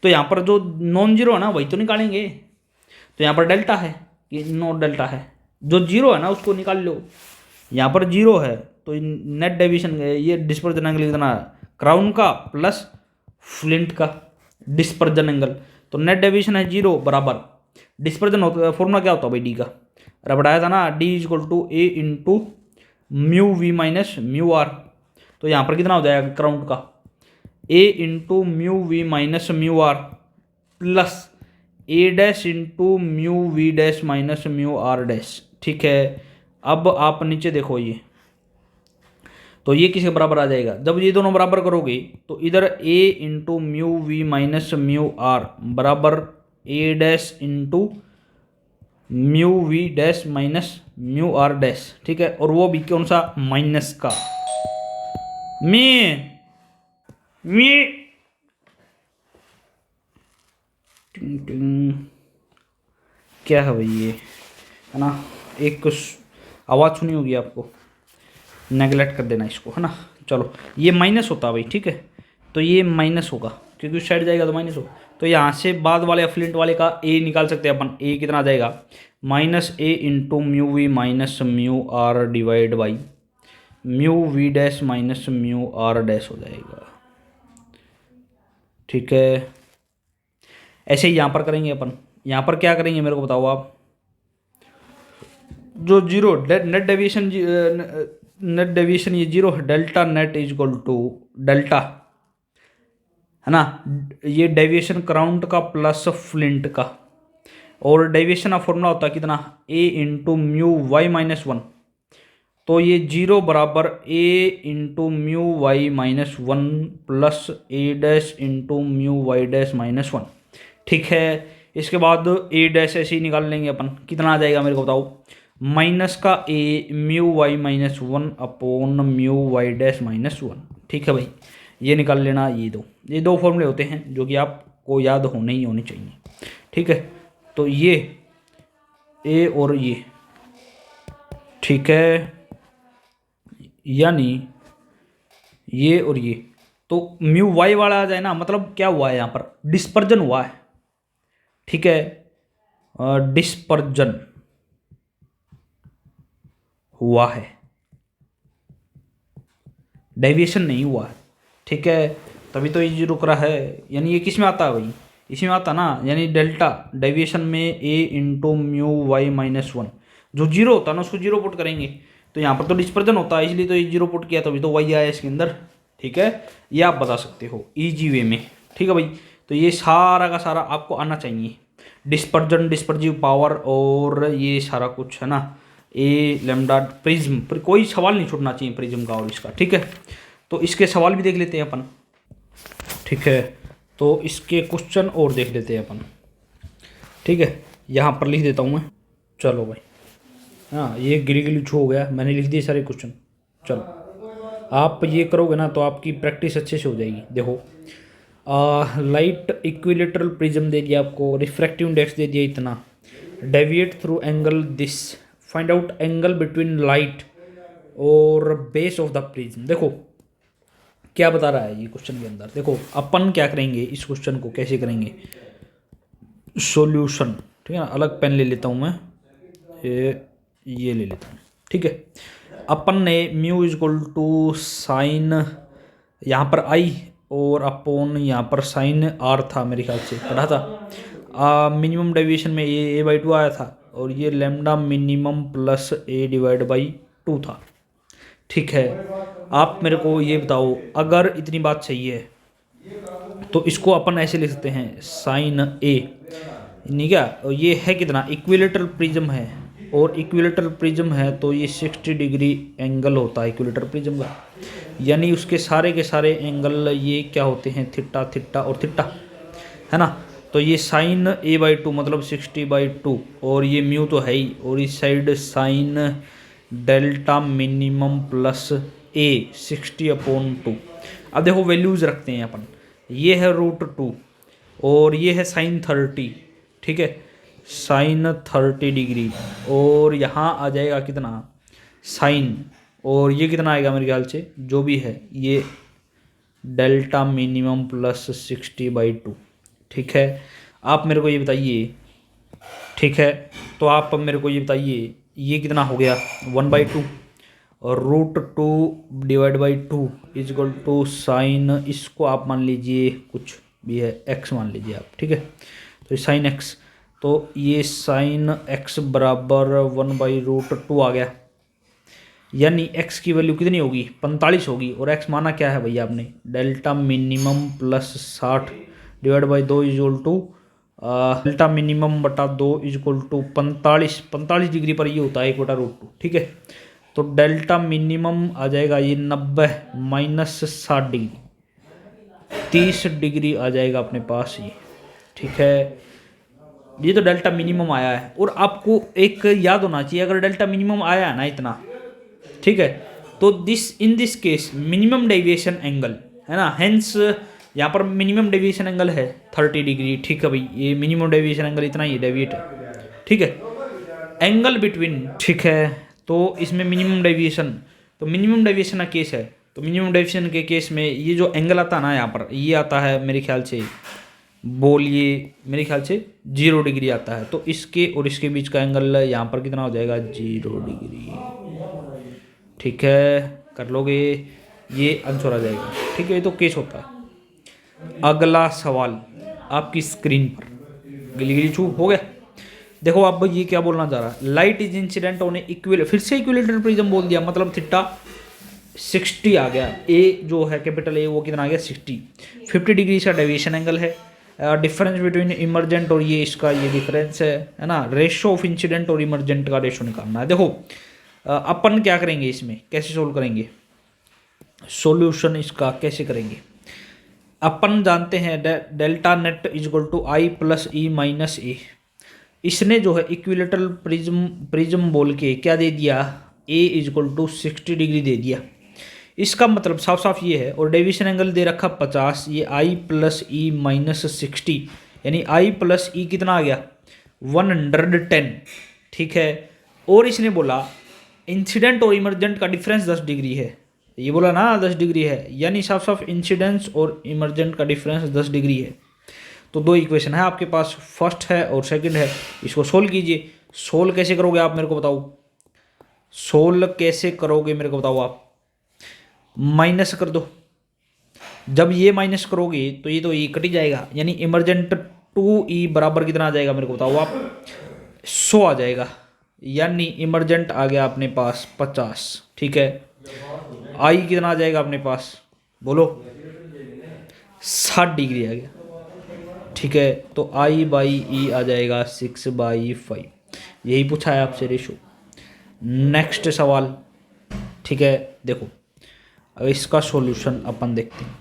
तो यहाँ पर जो नॉन जीरो है ना वही तो निकालेंगे। तो यहाँ पर डेल्टा है, ये नो डेल्टा है, जो जीरो है ना उसको निकाल लो। यहाँ पर जीरो है तो नेट डेविएशन, ये डिस्पर्जन एंगल कितना, क्राउन का प्लस फ्लिंट का डिस्पर्जन एंगल, तो नेट डेविएशन है जीरो बराबर डिस्पर्जन होता, फॉर्मूला क्या होता है भाई डी का, अरे बताया था ना, D equal to A into mu we minus mu are. तो यहाँ पर कितना हो जाएगा क्राउन का, A into mu we minus mu R plus A dash into mu we dash minus mu are dash. ठीक है, अब आप नीचे देखो ये, तो ये किसके बराबर आ जाएगा, जब ये दोनों बराबर करोगे तो इधर A into mu we minus mu R बराबर A dash into mu we dash minus mu are dash. ठीक है, और वो भी कौन सा, माइनस का मी क्या है भाई, ये है ना, एक कुछ आवाज़ सुनी होगी आपको, नेगलेक्ट कर देना इसको, है ना। चलो, ये माइनस होता है भाई, ठीक है, तो ये माइनस होगा क्योंकि उस साइड जाएगा तो माइनस होगा। तो यहाँ से बाद वाले फ्लिंट वाले का ए निकाल सकते हैं अपन, ए कितना आ जाएगा, minus A into mu we minus mu r divide by mu we dash minus mu are dash हो जाएगा। ठीक है, ऐसे ही यहाँ पर करेंगे अपन। यहाँ पर क्या करेंगे मेरे को बताओ आप, जो जीरो नेट डेविएशन ये जीरो है, delta net is equal to delta, है ना, ये डेविएशन क्राउन का प्लस फ्लिंट का, और डेविएशन का फॉर्मूला होता है कितना, A into mu Y minus one. तो ये जीरो बराबर A into mu Y minus one plus A dash into mu Y dash minus one. ठीक है, इसके बाद ए डैश ऐसे ही निकाल लेंगे अपन, कितना आ जाएगा मेरे को बताओ, माइनस का A mu Y minus one upon mu Y dash minus one. ठीक है भाई, ये निकाल लेना। ये दो फॉर्मूले होते हैं जो कि आपको याद होने ही होने चाहिए। ठीक है, तो ये ए और ये, ठीक है, यानी ये और ये, तो म्यू वाई वाला आ जाए ना, मतलब क्या हुआ है यहाँ पर, डिस्पर्जन हुआ है। ठीक है, डिस्पर्जन हुआ है, डेविएशन नहीं हुआ है। ठीक है, तभी तो ये रुक रहा है, यानी ये किस में आता है भाई, इसमें आता ना, यानी डेल्टा डेविएशन में A into mu Y minus one, जो जीरो होता है ना उसको जीरो पुट करेंगे, तो यहाँ पर तो डिस्पर्जन होता है इसलिए तो ये जीरो पुट किया, तभी तो वाई आया इसके अंदर। ठीक है, ये आप बता सकते हो इजी वे में। ठीक है भाई, तो ये सारा का सारा आपको आना चाहिए। डिस्पर्जन, डिस्पर्जिव पावर और ये सारा कुछ है ना, ए लैम्डा प्रिज्म पर कोई सवाल नहीं छूटना चाहिए प्रिज्म का और इसका, ठीक है। तो इसके सवाल भी देख लेते हैं अपन, ठीक है। तो इसके क्वेश्चन और देख लेते हैं अपन, ठीक है। यहाँ पर लिख देता हूँ मैं, चलो भाई। हाँ, ये गिली गिली छू हो गया, मैंने लिख दिए सारे क्वेश्चन। चलो आप ये करोगे ना तो आपकी प्रैक्टिस अच्छे से हो जाएगी। देखो, लाइट इक्विलेटरल प्रिज्म दे दिया आपको, रिफ्रैक्टिव इंडेक्स दे दिया इतना, deviate through angle this, find out angle between light और बेस ऑफ द प्रिज्म। देखो क्या बता रहा है ये क्वेश्चन के अंदर। देखो अपन क्या करेंगे, इस क्वेश्चन को कैसे करेंगे सॉल्यूशन, ठीक है ना। अलग पेन ले लेता हूँ मैं, ये ले लेता हूँ, ठीक है। अपन ने mu is equal to sine यहाँ पर आई और अपोन यहाँ पर साइन आर था, मेरे ख्याल से पढ़ा था। मिनिमम डेविएशन में ए बाई टू आया था और ये lambda minimum plus A divide by two था, ठीक है। आप मेरे को ये बताओ, अगर इतनी बात सही है तो इसको अपन ऐसे लिख सकते हैं साइन ए, नहीं क्या, और ये है कितना, इक्विलेटरल प्रिज्म है, और इक्विलेटरल प्रिज्म है तो ये 60 डिग्री एंगल होता है इक्विलेटरल प्रिज्म का, यानी उसके सारे के सारे एंगल ये क्या होते हैं, थीटा थीटा और थीटा, है ना। तो ये साइन ए बाई टू मतलब 60/2, और ये म्यू तो है ही, और इस side sine delta minimum plus A 60/2। अब देखो वैल्यूज रखते हैं अपन, ये है √2 और ये है साइन 30, ठीक है, साइन 30 डिग्री, और यहाँ आ जाएगा कितना साइन, और ये कितना आएगा मेरे ख्याल से जो भी है ये डेल्टा मिनिमम प्लस 60/2, ठीक है। आप मेरे को ये बताइए, ठीक है। तो आप मेरे को ये बताइए ये कितना हो गया 1/2, और √2 divide by 2 is equal to sine, इसको आप मान लीजिए कुछ भी है x मान लीजिए आप, ठीक है। तो साइन x, तो ये साइन x बराबर 1/√2 आ गया, यानी x की वैल्यू कितनी होगी 45 होगी, और x माना क्या है भैया आपने, delta minimum plus 60 divide by 2 is equal to delta minimum बटा 2 इज इक्वल टू 45 डिग्री पर ये होता है 1/√2, ठीक है। तो डेल्टा मिनिमम आ जाएगा ये 90 माइनस 60 डिग्री, 30 डिग्री आ जाएगा अपने पास ये, ठीक है। ये तो डेल्टा मिनिमम आया है, और आपको एक याद होना चाहिए, अगर डेल्टा मिनिमम आया है ना इतना, ठीक है, तो in this case minimum deviation angle है ना, हेंस यहाँ पर मिनिमम डेविएशन एंगल है 30 डिग्री, ठीक है भाई, ये मिनिमम डेविएशन एंगल इतना ही डेविएट है, ठीक है। एंगल बिटवीन, ठीक है, तो इसमें मिनिमम डेविएशन, तो मिनिमम डेविएशन का केस है, तो मिनिमम डेविएशन के केस में ये जो एंगल आता है ना यहाँ पर, ये आता है मेरे ख्याल से, बोलिए मेरे ख्याल से 0 डिग्री आता है, तो इसके और इसके बीच का एंगल यहाँ पर कितना हो जाएगा 0 डिग्री, ठीक है। कर लोगे, ये आंसर आ जाएगा, ठीक है। ये तो केस होता है। अगला सवाल आपकी स्क्रीन पर, गिली गिली छू हो गया। देखो अब ये क्या बोलना चाह रहा है, लाइट इज इंसिडेंट ऑन फिर से इक्विलेटरल प्रिज्म बोल दिया, मतलब थीटा 60 आ गया, ए जो है कैपिटल ए वो कितना आ गया 60, 50 डिग्री का डेविएशन एंगल है, डिफरेंस बिटवीन इमरजेंट और ये इसका ये डिफरेंस है ना, रेशो ऑफ इंसिडेंट और इमरजेंट का रेशो निकालना है। देखो अपन क्या करेंगे, इसमें कैसे सोल्व करेंगे, सॉल्यूशन इसका कैसे करेंगे, अपन जानते हैं delta net is equal to I plus E minus A, इसने जो है इक्विलेटरल प्रिज्म बोल के क्या दे दिया, ए इज इक्वल टू 60 डिग्री दे दिया, इसका मतलब साफ साफ ये है, और डेविएशन एंगल दे रखा 50, ये आई प्लस ई माइनस 60, यानी आई प्लस ई कितना आ गया 110, ठीक है। और इसने बोला इंसिडेंट और इमरजेंट का डिफरेंस 10 डिग्री है, ये बोला ना 10 डिग्री है, यानी साफ साफ इंसिडेंस और इमरजेंट का डिफरेंस 10 डिग्री है। तो दो इक्वेशन है आपके पास, फर्स्ट है और सेकंड है, इसको सोल्व कीजिए। सोल्व कैसे करोगे आप मेरे को बताओ, सोल्व कैसे करोगे मेरे को बताओ आप, माइनस कर दो, जब ये माइनस करोगे तो ये तो ये कट ही जाएगा, यानी इमरजेंट 2e बराबर कितना आ जाएगा मेरे को बताओ आप, 100 आ जाएगा, यानी इमरजेंट आ गया अपने पास 50, ठीक है। आई कितना आ जाएगा अपने पास बोलो, 60 डिग्री आ गया, ठीक है। तो आई बाई ई आ जाएगा 6/5, यही पूछा है आपसे रेशो। नेक्स्ट सवाल, ठीक है, देखो अब इसका सॉल्यूशन अपन देखते हैं।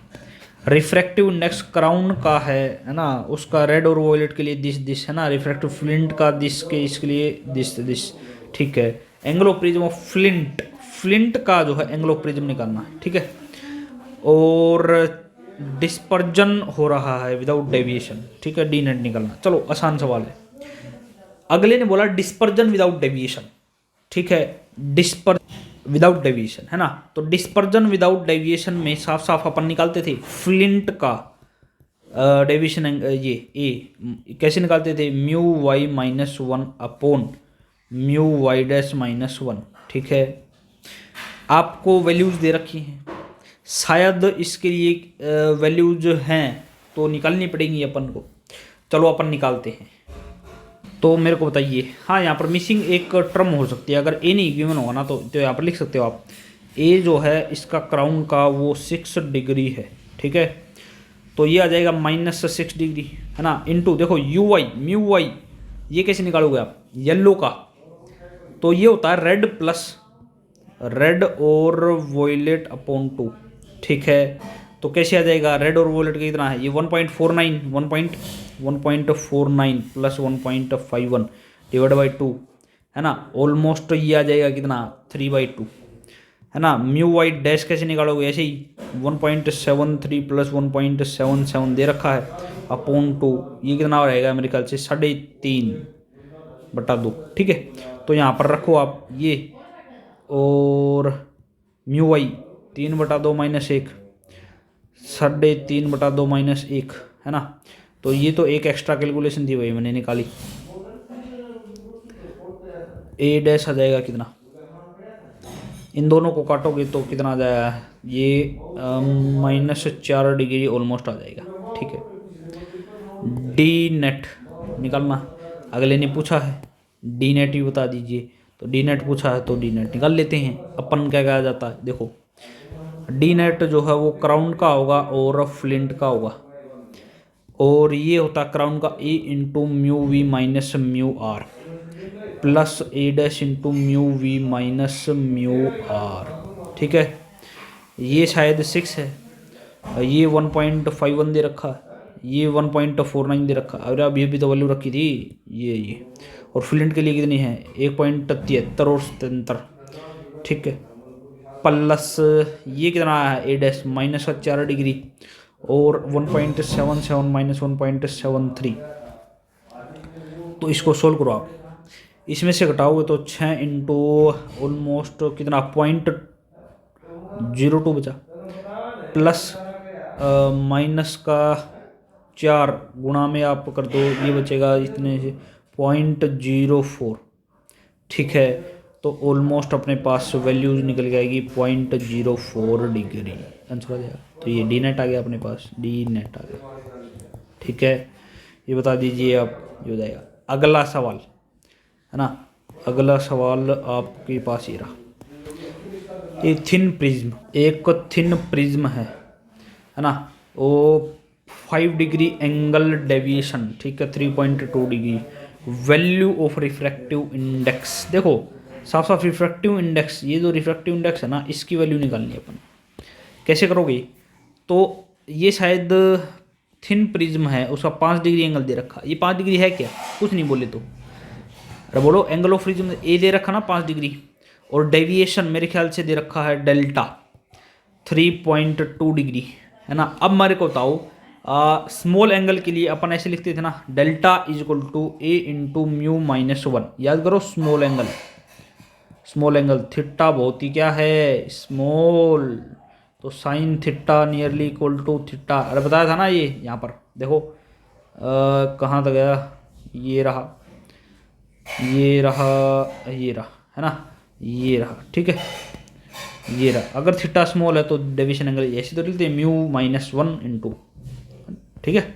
रिफ्रैक्टिव इंडेक्स क्राउन का है ना, उसका रेड और वॉयलेट के लिए दिस है ना, रिफ्रैक्टिव फ्लिंट का दिस के इसके लिए दिस, ठीक है। Angle of prism of flint का जो है एंगल ऑफ प्रिज्म निकालना है, ठीक है। और डिस्पर्जन हो रहा है विदाउट डेविएशन, ठीक है, डी नेट निकालना। चलो आसान सवाल है। अगले ने बोला डिस्पर्जन विदाउट डेविएशन, ठीक है, डिस्पर विदाउट डेविएशन है ना। तो डिस्पर्जन विदाउट डेविएशन में साफ साफ अपन निकालते थे फ्लिंट का डेविएशन, ये ए कैसे निकालते थे, mu y -1 upon mu Y dash -1, ठीक है। आपको वैल्यूज दे रखी हैं, शायद इसके लिए वैल्यूज हैं तो निकालनी पड़ेंगी अपन को। चलो अपन निकालते हैं। तो मेरे को बताइए, हाँ यहाँ पर मिसिंग एक टर्म हो सकती है, अगर ए नहीं गिवन होगा ना तो यहाँ पर लिख सकते हो आप। ए जो है इसका क्राउन का वो 6 डिग्री है, ठीक है। तो ये आ जाएगा -6 डिग्री है ना, इनटू देखो यू वाई म्यू वाई, ये कैसे निकालोगे आप, येलो का तो ये होता है रेड प्लस रेड और वॉयलेट अपॉन 2, ठीक है। तो कैसे आ जाएगा, रेड और वॉयलेट का कितना है, ये 1.49 प्लस 1.51 डिवाइड बाई 2 है ना, ऑलमोस्ट ये आ जाएगा कितना 3/2 है ना। म्यू वाई डैश कैसे निकालोगे, ऐसे ही 1.73 प्लस 1.77 दे रखा है अपॉन 2, ये कितना रहेगा मेरे ख्याल से 3.5/2, ठीक है। तो यहाँ पर रखो आप ये, और म्यू वाई 3/2 -1 3.5/2 -1 है ना। तो ये तो एक एक्स्ट्रा कैलकुलेशन थी भाई, मैंने निकाली। ए डैश आ जाएगा कितना, इन दोनों को काटोगे तो कितना आ जाएगा, ये -4 डिग्री ऑलमोस्ट आ जाएगा, ठीक है। डी नेट निकालना, अगले ने पूछा है डी नेट भी बता दीजिए। तो डी नेट पूछा है तो डी नेट निकाल लेते हैं अपन। क्या कहा जाता है, देखो डी नेट जो है वो क्राउन का होगा और फ्लिंट का होगा, और ये होता है क्राउन का A into mu we minus mu R plus A dash into mu we minus mu R, ठीक है। ये शायद 6 है, ये 1.51 दे रखा है, ये 1.49 दे रखा है, अरे अभी भी तो वैल्यू रखी थी ये। और फ्लिंट के लिए कितनी है 1.73 और 77, ठीक है। प्लस ये कितना है ए डैश -4 डिग्री और 1.77 माइनस 1.73। तो इसको सोल्व करो आप, इसमें से घटाओगे तो 6 इंटू ऑलमोस्ट कितना 0.02 बचा, प्लस माइनस का 4 गुणा में आप कर दो, ये बचेगा इतने से 0.04, ठीक है। तो ऑलमोस्ट अपने पास वैल्यूज निकल जाएगी 0.04 डिग्री, आंसर आ जाएगा। तो ये डी नेट आ गया अपने पास, डी नेट आ गया, ठीक है। ये बता दीजिए आप, ये हो जाएगा। अगला सवाल है ना, अगला सवाल आपके पास ये रहा। एक थिन प्रिज्म है ना, वो 5 डिग्री एंगल डेविएशन, ठीक है, 3.2 degree. Value of refractive index, देखो साफ साफ रिफ्रैक्टिव इंडेक्स, ये जो रिफ्रैक्टिव इंडेक्स है ना, इसकी वैल्यू निकालनी है अपन। कैसे करोगे, तो ये शायद थिन प्रिज्म है, उसका 5 डिग्री एंगल दे रखा, ये 5 डिग्री है क्या, कुछ नहीं बोले तो अरे बोलो, एंगल ऑफ प्रिज्म ए दे रखा ना 5 डिग्री, और डेविएशन मेरे ख्याल से दे रखा है डेल्टा 3.2 डिग्री है ना। अब मेरे को बताओ, स्मॉल एंगल के लिए अपन ऐसे लिखते थे ना, delta is equal to A into mu -1, याद करो स्मॉल एंगल थीटा बहुत ही क्या है स्मॉल, तो sine theta nearly equal to theta. अरे बताया था ना ये, यहाँ पर देखो कहाँ तक गया, ये रहा है ना, ये रहा, ठीक है, ये रहा। अगर थीटा स्मॉल है तो डेविएशन एंगल ऐसे तो लिखते हैं म्यू -1 इंटू, ठीक है।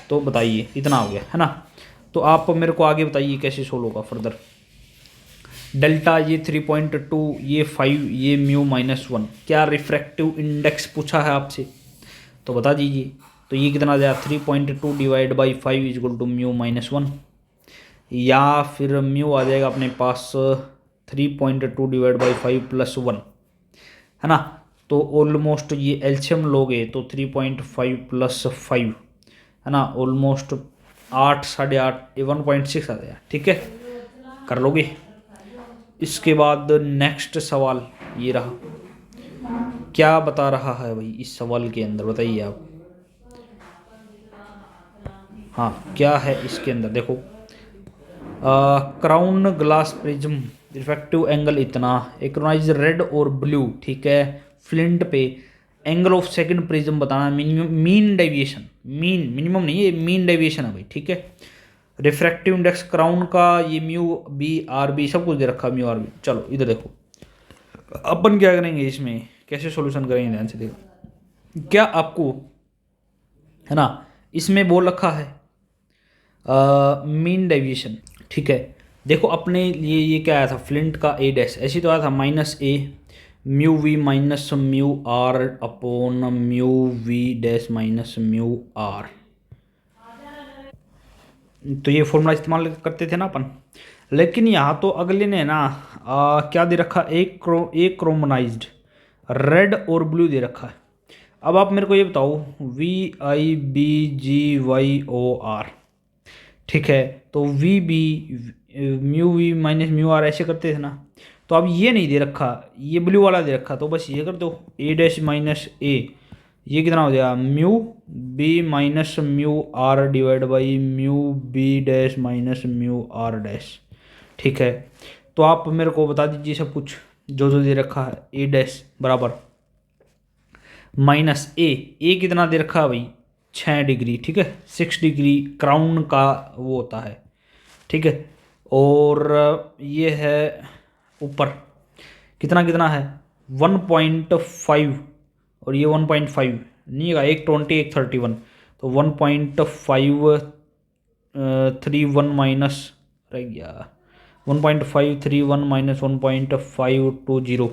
तो बताइए इतना हो गया है ना। तो आप मेरे को आगे बताइए कैसे सोल्व होगा फर्दर। डेल्टा ये 3.2, ये 5, ये म्यू -1, क्या रिफ्रैक्टिव इंडेक्स पूछा है आपसे तो बता दीजिए। तो तो ये कितना आ जाएगा 3.2 divide by 5 is equal to mu -1, या फिर म्यू आ जाएगा अपने पास 3.2 डिवाइड बाई 5 + 1, है ना। तो ऑलमोस्ट ये एलसीएम लोगे तो 3.5 + 5, है ना, ऑलमोस्ट 8, 8.5, 1.6 आ जाएगा। ठीक है, कर लोगे। इसके बाद नेक्स्ट सवाल ये रहा, क्या बता रहा है भाई इस सवाल के अंदर, बताइए आप। हाँ, क्या है इसके अंदर, देखो crown glass prism refractive angle इतना, एक्रोनाइज रेड और ब्लू, ठीक है, फ्लिंट पे एंगल ऑफ सेकंड प्रिज्म बताना, minimum mean deviation, mean minimum नहीं, ये मीन डेविएशन है भाई। ठीक है, रिफ्रैक्टिव इंडेक्स क्राउन का ये म्यू बी आर बी सब कुछ दे रखा, म्यू आर बी। चलो इधर देखो, अपन क्या करेंगे, इसमें कैसे सॉल्यूशन करेंगे, ध्यान से देखो। क्या आपको, है ना, इसमें बोल रखा है मीन डेविएशन। ठीक है, देखो अपने लिए ये क्या आया था, फ्लिंट का ए डैश ऐसी तो आया था -a mu we minus mu r upon mu we dash minus mu are. तो ये फॉर्मूला इस्तेमाल करते थे ना अपन, लेकिन यहाँ तो अगले ने ना क्या दे रखा, एक क्रोमनाइज्ड रेड और ब्लू दे रखा है। अब आप मेरे को ये बताओ, VIBGYOR, ठीक है, तो VB mu we minus mu r ऐसे करते थे ना। तो अब ये नहीं दे रखा, ये ब्लू वाला दे रखा, तो बस ये कर दो A डैश माइनस A, ये कितना हो जाएगा mu b minus mu r divide by mu b dash minus mu are dash. ठीक है, तो आप मेरे को बता दीजिए सब कुछ जो जो दे रखा है, A डैश बराबर -A कितना दे रखा है भाई 6 डिग्री, ठीक है, 6 डिग्री क्राउन का वो होता है। ठीक है, और ये है ऊपर कितना कितना है 1.5, और ये 1.5 नहीं है, 120 131, तो 1.531 माइनस रह गया 1.531 माइनस 1.520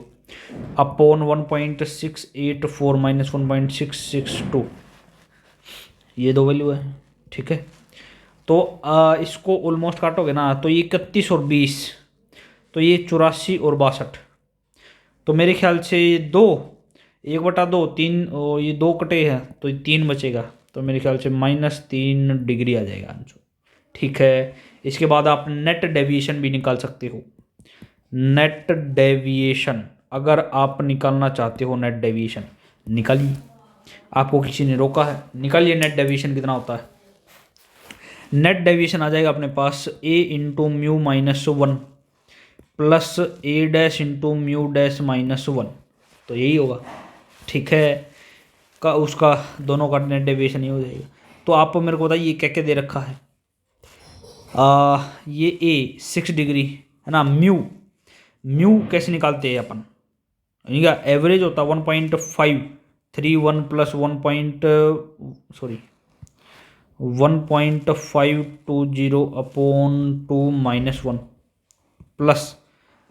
अपॉन 1.684 माइनस 1.662, ये दो वैल्यू है। ठीक है, तो इसको ऑलमोस्ट काटोगे ना, तो ये 31 और 20, तो ये 84 और 62, तो मेरे ख्याल से ये 1/2 3, और ये 2 कटे हैं तो ये 3 बचेगा, तो मेरे ख्याल से -3 डिग्री आ जाएगा आंसर। ठीक है, इसके बाद आप नेट डेविएशन भी निकाल सकते हो। नेट डेविएशन अगर आप निकालना चाहते हो, नेट डेविएशन निकालिए, आपको किसी ने रोका है, निकालिए नेट डेविएशन कितना होता है। नेट डेविएशन आ जाएगा अपने पास A into mu -1 plus A dash into mu dash -1, तो यही होगा। ठीक है, का उसका दोनों का नेट डेविएशन ही हो जाएगा। तो आप मेरे को बताइए क्या क्या दे रखा है। ये A 6 डिग्री है ना, म्यू कैसे निकालते हैं अपन, इनका एवरेज होता 1.531 प्लस 1.520 अपॉन 2 -1 प्लस,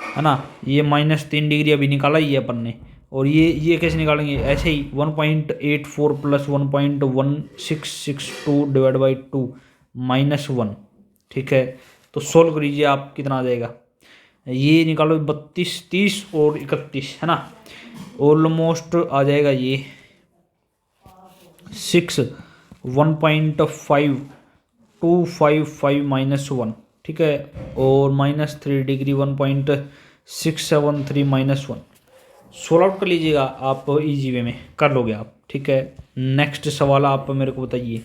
है ना, ये -3 डिग्री अभी निकाला ही है अपन ने, और ये कैसे निकालेंगे, ऐसे ही 1.84 प्लस 1.1662 डिवाइड बाई 2 -1। ठीक है, तो सोल्व करीजिए आप, कितना आ जाएगा, ये निकालो 32, 30 और 31, है ना, ऑलमोस्ट आ जाएगा ये 6 1.5255 -1। ठीक है, और -3 डिग्री 1.673 -1। सोल्व आउट कर लीजिएगा आप, इजी वे में कर लोगे आप। ठीक है, नेक्स्ट सवाल आप मेरे को बताइए,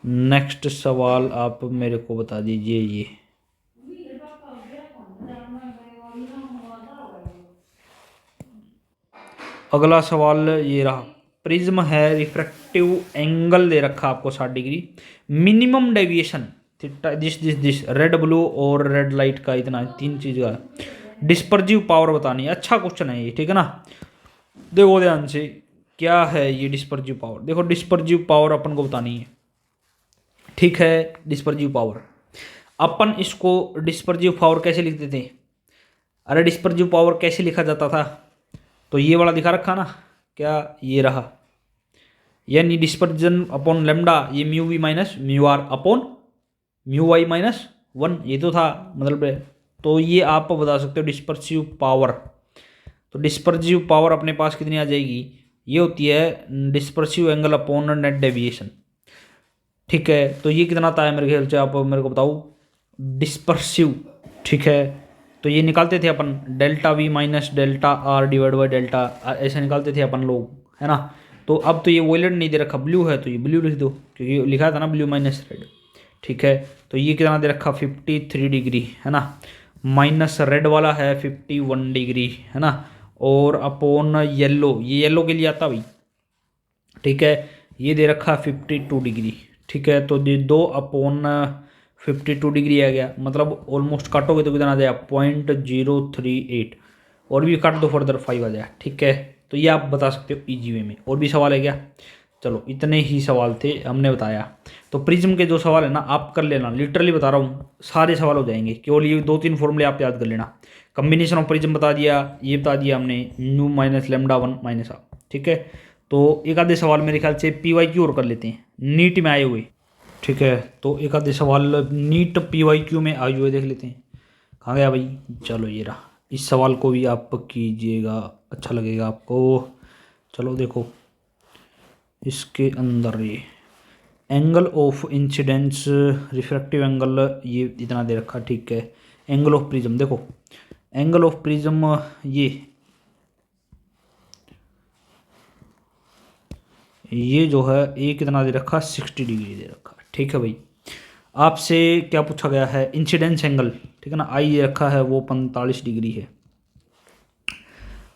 नेक्स्ट सवाल आप मेरे को बता दीजिए। ये अगला सवाल ये रहा, प्रिज्म है, रिफ्रैक्टिव एंगल दे रखा आपको 60 degree, minimum deviation this red blue और रेड लाइट का इतना, 3 चीज़ का, डिस्पर्जिव पावर बतानी है। अच्छा क्वेश्चन है ये, ठीक है ना। देखो ध्यान से, क्या है ये डिस्पर्जिव पावर, देखो डिस्पर्जिव पावर अपन को बतानी है। ठीक है, डिस्पर्जिव पावर अपन इसको डिस्पर्जिव पावर कैसे लिखते थे, अरे डिस्पर्जिव पावर कैसे लिखा जाता था, तो ये वाला दिखा रखा ना, क्या ये रहा, यानी डिस्पर्जन अपॉन लेमडा ये mu we minus mu r upon mu Y minus 1 ये तो था मतलब। तो ये आप बता सकते हो डिस्पर्सिव पावर। तो डिस्पर्सिव पावर अपने पास कितनी आ जाएगी, ये होती है dispersive angle upon net deviation. ठीक है, तो ये कितना आता है मेरे ख्याल से, आप मेरे को बताओ डिस्पर्सिव। ठीक है, तो ये निकालते थे अपन delta V minus delta R divide by delta, ऐसे निकालते थे अपन लोग, है ना। तो अब तो ये वॉयलेट नहीं दे रखा, ब्लू है तो ये ब्लू लिख दो, क्योंकि लिखा था ना ब्लू माइनस रेड। ठीक है, तो ये कितना दे रखा 53 डिग्री, है ना, माइनस रेड वाला है 51 डिग्री, है ना, और अपॉन येलो, ये येलो के लिए आता भाई। ठीक है, ये दे रखा 52 डिग्री। ठीक है, तो ये 2 अपॉन 52 डिग्री आ गया, मतलब ऑलमोस्ट काटोगे तो कितना आ जाएगा 0.038, और भी काट दो फर्दर 5 आ जाएगा। ठीक है, तो ये आप बता सकते हो इजी वे में। और भी सवाल है क्या? चलो इतने ही सवाल थे हमने बताया। तो प्रिज्म के जो सवाल है ना आप कर लेना, लिटरली बता रहा हूँ सारे सवाल हो जाएंगे, केवल ये 2-3 फॉर्मूले आप याद कर लेना। कम्बिनेशन ऑफ प्रिज्म बता दिया, ये बता दिया हमने न्यू माइनस लेमडा 1 माइनस आ। ठीक है, तो एक आधे सवाल मेरे ख्याल से PYQ और कर लेते हैं, नीट में आए हुए। ठीक है, तो एक आधे सवाल नीट PYQ में आए हुए देख लेते हैं। कहाँ गया भाई? चलो ये रहा, इस सवाल को भी आप कीजिएगा, अच्छा लगेगा आपको। चलो देखो इसके अंदर ये angle of incidence refractive angle ये इतना दे रखा। ठीक है, एंगल ऑफ प्रिज्म देखो, एंगल ऑफ प्रिज्म ये जो है ये कितना दे रखा 60 डिग्री दे रखा। ठीक है भाई, आपसे क्या पूछा गया है इंसिडेंस एंगल, ठीक है ना, आई दे रखा है वो 45 डिग्री है।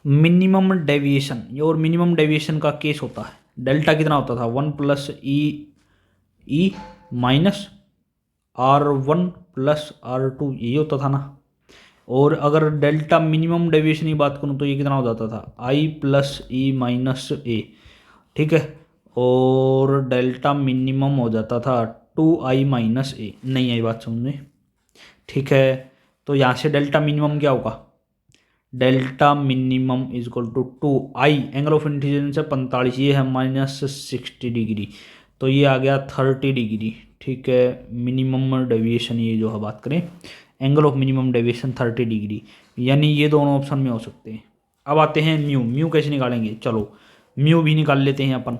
मिनिमम डेविएशन, ये और मिनिमम डेविएशन का केस होता है, डेल्टा कितना होता था 1 plus E minus R1 plus R2 यही होता था ना। और अगर डेल्टा मिनिमम डेविएशन की बात करूँ तो ये कितना हो जाता था I प्लस ई माइनस ए। ठीक है, और डेल्टा मिनिमम हो जाता था 2I माइनस ए। नहीं आई बात समझ में? ठीक है, तो यहाँ से डेल्टा मिनिमम क्या होगा, delta minimum is equal to 2I, angle of incidence है 45, ये है माइनस 60 डिग्री, तो ये आ गया 30 डिग्री। ठीक है, मिनिमम डेविएशन ये जो है बात करें angle of minimum deviation 30 degree, यानी ये दोनों ऑप्शन में हो सकते हैं। अब आते हैं म्यू, म्यू कैसे निकालेंगे, चलो म्यू भी निकाल लेते हैं अपन।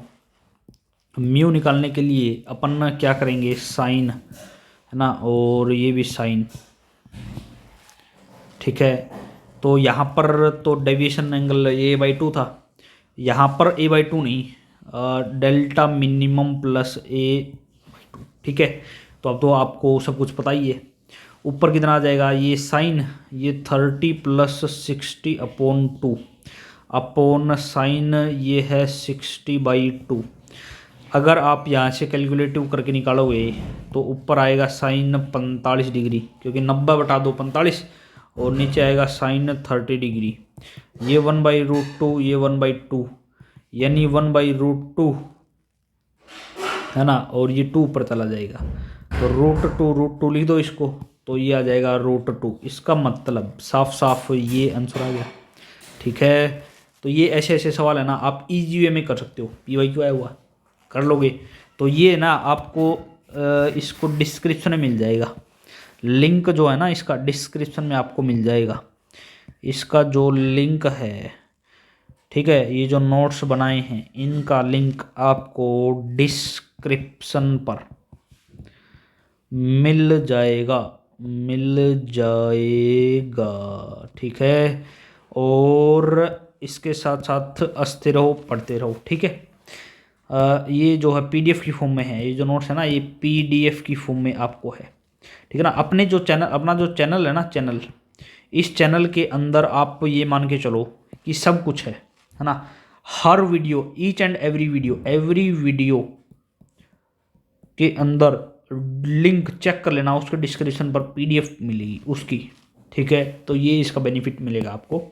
म्यू निकालने के लिए अपन क्या करेंगे, साइन, है ना, और ये भी साइन। ठीक है, तो यहाँ पर तो डेविएशन एंगल A/2 था, यहाँ पर A/2 नहीं, डेल्टा मिनिमम प्लस A/2। ठीक है, तो अब तो आपको सब कुछ पता ही है। ऊपर कितना आ जाएगा, ये साइन ये 30 प्लस 60 अपॉन 2 अपॉन साइन ये है 60/2। अगर आप यहाँ से कैलकुलेटिव करके निकालोगे तो ऊपर आएगा साइन 45 डिग्री, क्योंकि 90 बटा 2 45, और नीचे आएगा साइन 30 डिग्री। ये 1/√2 ये 1/2, यानी 1/√2, है ना, और ये 2 ऊपर चला जाएगा, तो √2 लिख दो इसको, तो ये आ जाएगा √2। इसका मतलब साफ साफ ये आंसर आ गया। ठीक है, तो ये ऐसे ऐसे सवाल है ना आप इजी वे में कर सकते हो, PYQ आया हुआ कर लोगे। तो ये ना आपको इसको डिस्क्रिप्शन में मिल जाएगा, लिंक जो है ना इसका डिस्क्रिप्शन में आपको मिल जाएगा, इसका जो लिंक है। ठीक है, ये जो नोट्स बनाए हैं इनका लिंक आपको डिस्क्रिप्शन पर मिल जाएगा, ठीक है, और इसके साथ साथ हंसते रहो पढ़ते रहो। ठीक है, ये जो है PDF की फॉर्म में है, ये जो नोट्स है ना ये PDF की फॉर्म में आपको है। ठीक है ना, अपना जो चैनल है ना, चैनल, इस चैनल के अंदर आप ये मान के चलो कि सब कुछ है ना, हर video each and every video के अंदर लिंक चेक कर लेना, उसके डिस्क्रिप्शन पर PDF मिलेगी उसकी। ठीक है, तो ये इसका बेनिफिट मिलेगा आपको,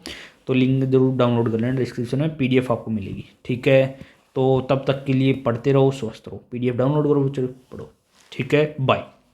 तो लिंक जरूर डाउनलोड कर लेना, डिस्क्रिप्शन में PDF आपको मिलेगी। ठीक है, तो तब तक के लिए पढ़ते रहो, स्वस्थ रहो, PDF डाउनलोड करो, चलो पढ़ो। ठीक है, बाय।